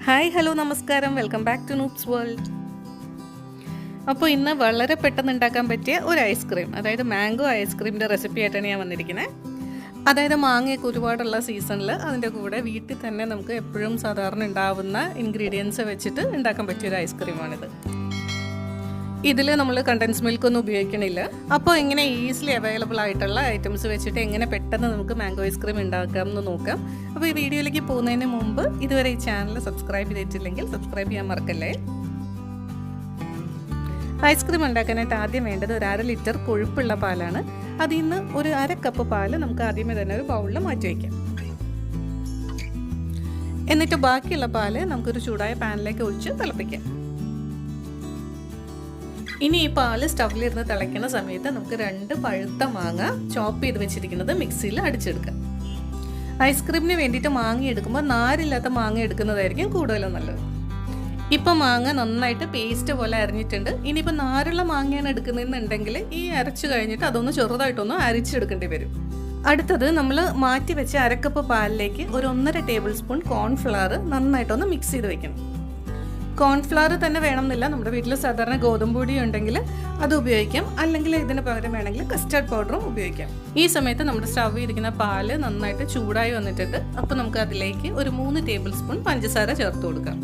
Hi hello നമസ്കാരം, welcome back to Noopsworld. അപ്പോൾ ഇന്ന് വളരെ പെട്ടെന്ന് ഉണ്ടാക്കാൻ പറ്റിയ ഒരു ഐസ്ക്രീം, അതായത് മാംഗോ ഐസ്ക്രീമിൻ്റെ റെസിപ്പി ആയിട്ടാണ് ഞാൻ വന്നിരിക്കുന്നത്. അതായത് മാങ്ങയൊക്കെ ഒരുപാടുള്ള സീസണിൽ അതിൻ്റെ കൂടെ വീട്ടിൽ തന്നെ നമുക്ക് എപ്പോഴും സാധാരണ ഉണ്ടാവുന്ന ഇൻഗ്രീഡിയൻസ് വെച്ചിട്ട് ഉണ്ടാക്കാൻ പറ്റിയൊരു ഐസ്ക്രീമാണിത്. ഇതിൽ നമ്മൾ കണ്ടൻസ് മിൽക്ക് ഒന്നും ഉപയോഗിക്കണില്ല. അപ്പോൾ എങ്ങനെ ഈസിലി അവൈലബിൾ ആയിട്ടുള്ള ഐറ്റംസ് വെച്ചിട്ട് എങ്ങനെ പെട്ടെന്ന് നമുക്ക് മാംഗോ ഐസ്ക്രീം ഉണ്ടാക്കാം എന്ന് നോക്കാം. അപ്പോൾ ഈ വീഡിയോയിലേക്ക് പോകുന്നതിന് മുമ്പ് ഇതുവരെ ഈ ചാനൽ സബ്സ്ക്രൈബ് ചെയ്തിട്ടില്ലെങ്കിൽ സബ്സ്ക്രൈബ് ചെയ്യാൻ മറക്കല്ലേ. ഐസ്ക്രീം ഉണ്ടാക്കാനായിട്ട് ആദ്യം വേണ്ടത് ഒരു 1/2 ലിറ്റർ കൊഴുപ്പുള്ള പാലാണ്. അതിൽ നിന്ന് ഒരു 1/2 കപ്പ് പാല് നമുക്ക് ആദ്യമേ തന്നെ ഒരു ബൗളിൽ മാറ്റി വയ്ക്കാം. എന്നിട്ട് ബാക്കിയുള്ള പാല് നമുക്കൊരു ചൂടായ പാനിലേക്ക് ഒഴിച്ച് തിളപ്പിക്കാം. ഇനി ഈ പാല് സ്റ്റവിലിരുന്ന് തിളയ്ക്കുന്ന സമയത്ത് നമുക്ക് 2 പഴുത്ത മാങ്ങ ചോപ്പ് ചെയ്ത് വെച്ചിരിക്കുന്നത് മിക്സിയിൽ അടിച്ചെടുക്കാം. ഐസ്ക്രീമിന് വേണ്ടിയിട്ട് മാങ്ങ എടുക്കുമ്പോൾ നാരില്ലാത്ത മാങ്ങ എടുക്കുന്നതായിരിക്കും കൂടുതലും നല്ലത്. ഇപ്പം മാങ്ങ നന്നായിട്ട് പേസ്റ്റ് പോലെ അരിഞ്ഞിട്ടുണ്ട്. ഇനിയിപ്പോൾ നാരുള്ള മാങ്ങയാണ് എടുക്കുന്നതെന്നുണ്ടെങ്കിൽ ഈ അരച്ചു കഴിഞ്ഞിട്ട് അതൊന്ന് ചെറുതായിട്ടൊന്ന് അരിച്ചെടുക്കേണ്ടി വരും. അടുത്തത് നമ്മൾ മാറ്റി വെച്ച 1/2 കപ്പ് പാലിലേക്ക് ഒരു 1.5 ടേബിൾ സ്പൂൺ കോൺഫ്ലവർ നന്നായിട്ടൊന്ന് മിക്സ് ചെയ്ത് വെക്കണം. കോൺഫ്ലവർ തന്നെ വേണമെന്നില്ല, നമ്മുടെ വീട്ടിൽ സാധാരണ ഗോതമ്പ് പൊടി ഉണ്ടെങ്കിൽ അത് ഉപയോഗിക്കാം, അല്ലെങ്കിൽ ഇതിന് പകരം വേണമെങ്കിൽ കസ്റ്റർഡ് പൗഡറും ഉപയോഗിക്കാം. ഈ സമയത്ത് നമ്മുടെ സ്റ്റവ് ഇരിക്കുന്ന പാല് നന്നായിട്ട് ചൂടായി വന്നിട്ടുണ്ട്. അപ്പോൾ നമുക്ക് അതിലേക്ക് ഒരു 3 ടേബിൾ സ്പൂൺ പഞ്ചസാര ചേർത്ത് കൊടുക്കാം.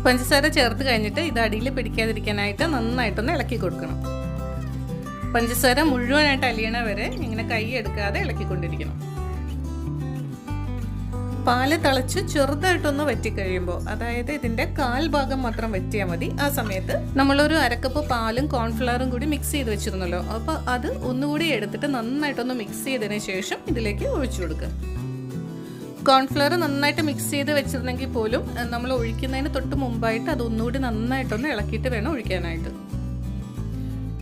പഞ്ചസാര ചേർത്ത് കഴിഞ്ഞിട്ട് ഇത് അടിയിൽ പിടിക്കാതിരിക്കാനായിട്ട് നന്നായിട്ടൊന്ന് ഇളക്കി കൊടുക്കണം. പഞ്ചസാര മുഴുവനായിട്ട് അലിയണ വരെ ഇങ്ങനെ കൈ എടുക്കാതെ ഇളക്കിക്കൊണ്ടിരിക്കണം. പാല് തിളച്ച് ചെറുതായിട്ടൊന്ന് വറ്റിക്കഴിയുമ്പോൾ, അതായത് ഇതിൻ്റെ 1/4 ഭാഗം മാത്രം വറ്റിയാൽ മതി. ആ സമയത്ത് നമ്മളൊരു 1/2 കപ്പ് പാലും കോൺഫ്ലവറും കൂടി മിക്സ് ചെയ്ത് വെച്ചിരുന്നല്ലോ, അപ്പോൾ അത് ഒന്നുകൂടി എടുത്തിട്ട് നന്നായിട്ടൊന്ന് മിക്സ് ചെയ്തതിന് ശേഷം ഇതിലേക്ക് ഒഴിച്ചു കൊടുക്കുക. കോൺഫ്ലവർ നന്നായിട്ട് മിക്സ് ചെയ്ത് വെച്ചിരുന്നെങ്കിൽ പോലും നമ്മൾ ഒഴിക്കുന്നതിന് തൊട്ട് മുമ്പായിട്ട് അതൊന്നുകൂടി നന്നായിട്ടൊന്ന് ഇളക്കിയിട്ട് വേണം ഒഴിക്കാനായിട്ട്.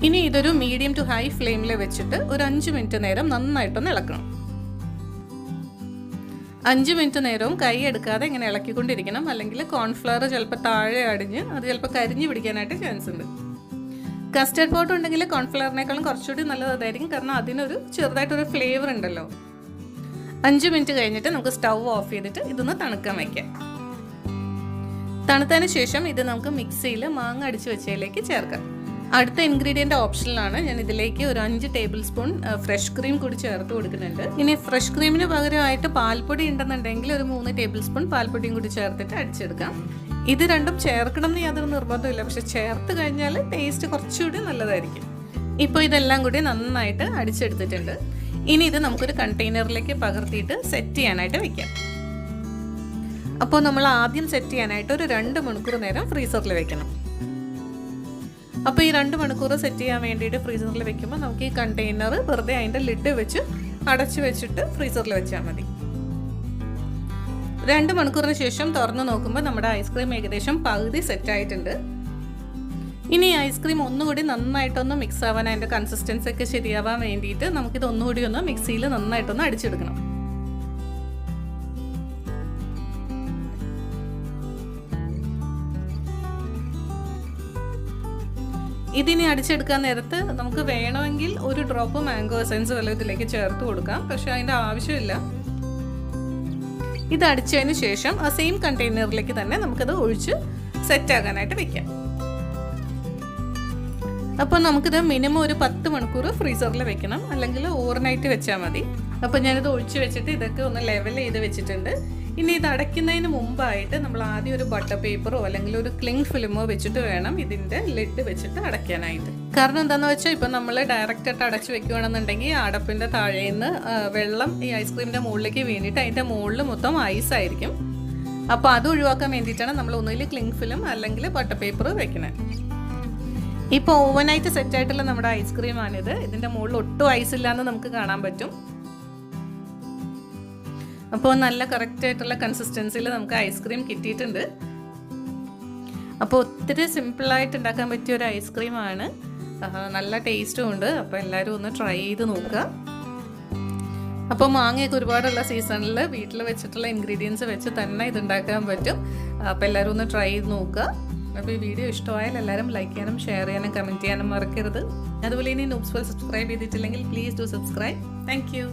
ഇനി ഇതൊരു മീഡിയം ടു ഹൈ ഫ്ലെയിമിൽ വെച്ചിട്ട് ഒരു 5 മിനിറ്റ് നേരം നന്നായിട്ടൊന്ന് ഇളക്കണം. 5 മിനിറ്റ് നേരവും കൈ എടുക്കാതെ ഇങ്ങനെ ഇളക്കിക്കൊണ്ടിരിക്കണം, അല്ലെങ്കിൽ കോൺഫ്ലവർ ചിലപ്പോൾ താഴെ അടിഞ്ഞ് അത് ചിലപ്പോൾ കരിഞ്ഞു പിടിക്കാനായിട്ട് ചാൻസ് ഉണ്ട്. കസ്റ്റർഡ് പൗഡർ ഉണ്ടെങ്കിൽ കോൺഫ്ലവറിനേക്കാളും കുറച്ചുകൂടി നല്ലതായിരിക്കും, കാരണം അതിനൊരു ചെറുതായിട്ടൊരു ഫ്ലേവർ ഉണ്ടല്ലോ. 5 മിനിറ്റ് കഴിഞ്ഞിട്ട് നമുക്ക് സ്റ്റവ് ഓഫ് ചെയ്തിട്ട് ഇതൊന്ന് തണുക്കാൻ വയ്ക്കാം. തണുത്തതിന് ശേഷം ഇത് നമുക്ക് മിക്സിയിൽ മാങ്ങ അടിച്ച് വെച്ചതിലേക്ക് ചേർക്കാം. അടുത്ത ഇൻഗ്രീഡിയൻ്റ് ഓപ്ഷനിലാണ്. ഞാൻ ഇതിലേക്ക് ഒരു 5 ടേബിൾ സ്പൂൺ ഫ്രഷ് ക്രീം കൂടി ചേർത്ത് കൊടുക്കുന്നുണ്ട്. ഇനി ഫ്രഷ് ക്രീമിന് പകരമായിട്ട് പാൽപ്പൊടി ഉണ്ടെന്നുണ്ടെങ്കിൽ ഒരു 3 ടേബിൾ സ്പൂൺ പാൽപ്പൊടിയും കൂടി ചേർത്തിട്ട് അടിച്ചെടുക്കാം. ഇത് രണ്ടും ചേർക്കണം എന്ന് യാതൊരു നിർബന്ധമില്ല, പക്ഷെ ചേർത്ത് കഴിഞ്ഞാൽ ടേസ്റ്റ് കുറച്ചുകൂടി നല്ലതായിരിക്കും. ഇപ്പോൾ ഇതെല്ലാം കൂടി നന്നായിട്ട് അടിച്ചെടുത്തിട്ടുണ്ട്. ഇനി ഇത് നമുക്കൊരു കണ്ടെയ്നറിലേക്ക് പകർത്തിയിട്ട് സെറ്റ് ചെയ്യാനായിട്ട് വെക്കാം. അപ്പോൾ നമ്മൾ ആദ്യം സെറ്റ് ചെയ്യാനായിട്ട് ഒരു 2 മണിക്കൂർ നേരം ഫ്രീസറിൽ വെക്കണം. അപ്പോൾ ഈ 2 മണിക്കൂർ സെറ്റ് ചെയ്യാൻ വേണ്ടിയിട്ട് ഫ്രീസറിൽ വെക്കുമ്പോൾ നമുക്ക് ഈ കണ്ടെയ്നർ വെറുതെ അതിൻ്റെ ലിഡ് വെച്ച് അടച്ചു വെച്ചിട്ട് ഫ്രീസറിൽ വെച്ചാൽ മതി. 2 മണിക്കൂറിന് ശേഷം തുറന്ന് നോക്കുമ്പോൾ നമ്മുടെ ഐസ്ക്രീം ഏകദേശം പകുതി സെറ്റായിട്ടുണ്ട്. ഇനി ഐസ്ക്രീം ഒന്നുകൂടി നന്നായിട്ടൊന്ന് മിക്സ് ആവാൻ, അതിൻ്റെ കൺസിസ്റ്റൻസി ഒക്കെ ശരിയാവാൻ വേണ്ടിയിട്ട് നമുക്കിത് ഒന്നുകൂടി ഒന്ന് മിക്സിയിൽ നന്നായിട്ടൊന്ന് അടിച്ചെടുക്കണം. ഇതിനി അടിച്ചെടുക്കാൻ നേരത്ത് നമുക്ക് വേണമെങ്കിൽ ഒരു ഡ്രോപ്പ് മാംഗോ എസൻസ് വല്ല ഇതിലേക്ക് ചേർത്ത് കൊടുക്കാം, പക്ഷെ അതിൻ്റെ ആവശ്യമില്ല. ഇത് അടിച്ചതിന് ശേഷം ആ സെയിം കണ്ടെയ്നറിലേക്ക് തന്നെ നമുക്കത് ഒഴിച്ച് സെറ്റാകാനായിട്ട് വെക്കാം. അപ്പോൾ നമുക്കിത് മിനിമം ഒരു 10 മണിക്കൂർ ഫ്രീസറിൽ വെക്കണം, അല്ലെങ്കിൽ ഓവർനൈറ്റ് വെച്ചാൽ മതി. അപ്പോൾ ഞാനിത് ഒഴിച്ച് വെച്ചിട്ട് ഇതൊക്കെ ഒന്ന് ലെവൽ ചെയ്ത് വെച്ചിട്ടുണ്ട്. ഇനി ഇത് അടയ്ക്കുന്നതിന് മുമ്പായിട്ട് നമ്മൾ ആദ്യം ഒരു ബട്ടർ പേപ്പറോ അല്ലെങ്കിൽ ഒരു ക്ലിങ് ഫിലിമോ വെച്ചിട്ട് വേണം ഇതിൻ്റെ ലിഡ് വെച്ചിട്ട് അടയ്ക്കാനായിട്ട്. കാരണം എന്താണെന്ന് വെച്ചാൽ ഇപ്പം നമ്മൾ ഡയറക്റ്റായിട്ട് അടച്ച് വെക്കുകയാണെന്നുണ്ടെങ്കിൽ അടപ്പിൻ്റെ താഴേന്ന് വെള്ളം ഈ ഐസ്ക്രീമിൻ്റെ മുകളിലേക്ക് വീണിട്ട് അതിൻ്റെ മുകളിൽ മൊത്തം ഐസായിരിക്കും. അപ്പോൾ അത് ഒഴിവാക്കാൻ വേണ്ടിയിട്ടാണ് നമ്മൾ ഒന്നുകിൽ ക്ലിങ് ഫിലിം അല്ലെങ്കിൽ ബട്ടർ പേപ്പർ വെക്കുന്നത്. ഇപ്പോൾ ഓവർനൈറ്റ് സെറ്റായിട്ടുള്ള നമ്മുടെ ഐസ്ക്രീമാണിത്. ഇതിൻ്റെ മുകളിൽ ഒട്ടും ഐസ് ഇല്ലാന്ന് നമുക്ക് കാണാൻ പറ്റും. അപ്പോൾ നല്ല കറക്റ്റായിട്ടുള്ള കൺസിസ്റ്റൻസിയിൽ നമുക്ക് ഐസ്ക്രീം കിട്ടിയിട്ടുണ്ട്. അപ്പോൾ ഒത്തിരി സിമ്പിളായിട്ട് ഉണ്ടാക്കാൻ പറ്റിയ ഒരു ഐസ്ക്രീമാണ്, നല്ല ടേസ്റ്റും ഉണ്ട്. അപ്പോൾ എല്ലാവരും ഒന്ന് ട്രൈ ചെയ്ത് നോക്കുക. അപ്പോൾ മാങ്ങയൊക്കെ ഒരുപാടുള്ള സീസണിൽ വീട്ടിൽ വെച്ചിട്ടുള്ള ഇൻഗ്രീഡിയൻസ് വെച്ച് തന്നെ ഇത് ഉണ്ടാക്കാൻ പറ്റും. അപ്പോൾ എല്ലാവരും ഒന്ന് ട്രൈ ചെയ്ത് നോക്കുക. അപ്പോൾ ഈ വീഡിയോ ഇഷ്ടമായാൽ എല്ലാവരും ലൈക്ക് ചെയ്യാനും ഷെയർ ചെയ്യാനും കമൻറ്റ് ചെയ്യാനും മറക്കരുത്. അതുപോലെ ഇനി Noopsworld സബ്സ്ക്രൈബ് ചെയ്തിട്ടില്ലെങ്കിൽ please do subscribe. Thank you.